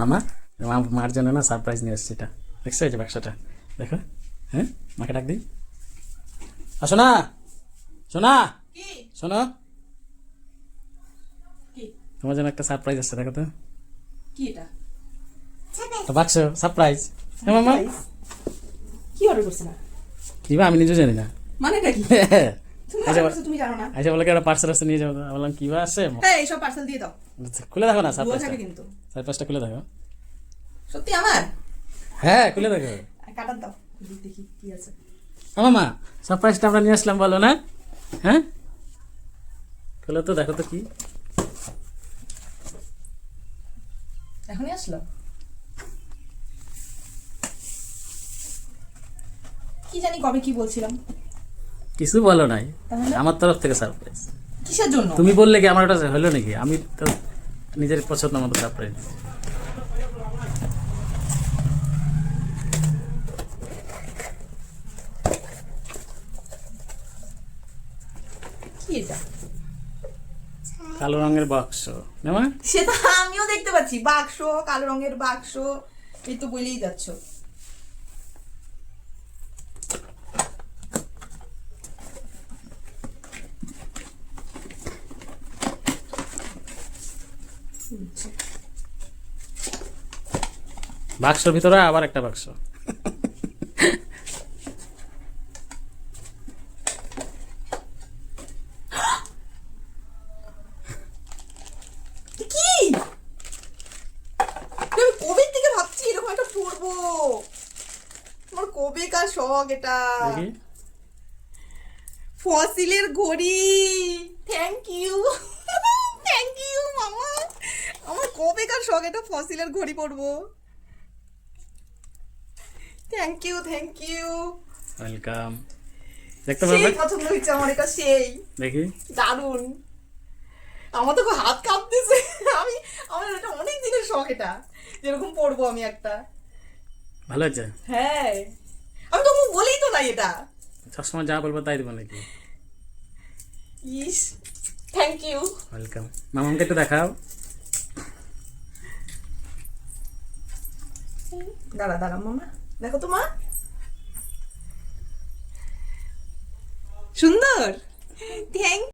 মামা মার জন্য না সারপ্রাইজ নিয়ে এসেছি। এটা দেখছো এই যে বাক্সটা দেখো। হ্যাঁ মাকে ডাক দিই। আসো না শোনা, শোনো তোমার জন্য একটা সারপ্রাইজ আসছে দেখো তো। কি এটা? তো বাক্স সারপ্রাইজ। হ্যাঁ মামা কি অর্ডার করছ না? কিবা আমি নিজে জানি না। মানেটা কি? তুমি আচ্ছা, অর্ডার করছো তুমি জানো না? আচ্ছা বলে কি একটা পার্সেল আসতে নিয়ে যাবো। বললাম কিবা আছে। এই এইসব পার্সেল দিয়ে দাও। খুলে দেখো না দুয়া সারপ্রাইজটা। থাকে কিন্তু। সারপ্রাইজটা খুলে দেখো। সত্যি আমার? হ্যাঁ খুলে দেখো। কাটার দাও। দেখি কি আছে। মামা সারপ্রাইজটা আমরা নিয়ে আসলাম বলো না। হ্যাঁ খুলে তো দেখো তো কি। এখনই আসলো? কি জানি কবে কি বলছিলাম। কিছু বলো নাই, তাহলে? আমার তরফ থেকে সারপ্রাইজ। কিসের জন্য? তুমি বললে কি আমার ওটা হলো নাকি? আমি তো নিজের পছন্দ মতো সারপ্রাইজ। কি এটা? কালো রঙের বাক্স নেমা। সেটা আমিও দেখতে পাচ্ছি, বাক্স, কালো রঙের বাক্স। এই তো বলেই যাচ্ছ। বাক্সের ভিতরে আবার একটা বাক্স। কি? আমি কবে থেকে ভাবছি এরকম একটা পরবো। আমার কবেকার শখ এটা। দেখি ফসিলের ঘড়ি। Thank you. থ্যাংক ইউ মামা। আমার কবেকার শখ এটা, ফসিলের ঘড়ি পরবো। Thank you, thank you. Welcome. দেখতে সেই পারবে? পছন্দ হয়েছে আমার এটা, সেই দেখি দারুন। আমার তো হাত কাঁপতেছে। আমার এটা অনেক দিনের শখ এটা, যেরকম পরবো আমি একটা। ভালো হয়েছে। হ্যাঁ, আমি তো বলেই তো নাই এটা। সবসময় যা বলবো তাই দেবো নাকি? ইস, থ্যাংক ইউ। ওয়েলকাম। মামাকে একটু দেখাও। দাঁড়া দাঁড়া মামা, দেখো তো মা।